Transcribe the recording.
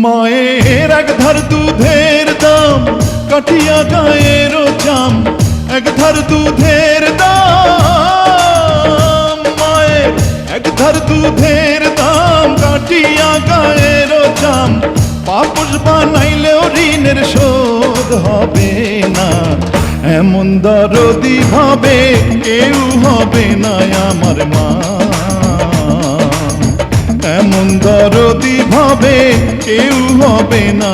মায়ের এক ধার দুধের দাম কাটিয়া গায়ের চাম, এক ধার দুধের দাম, মায়ের এক ধার দুধের দাম কাটিয়া গায়ের চাম, পাপস বানাইলেও ঋণের শোধ হবে না। এমন দরদি ভাবে কেউ হবে না আমার মা, এমন দরদি ভাবে কেউ হবে না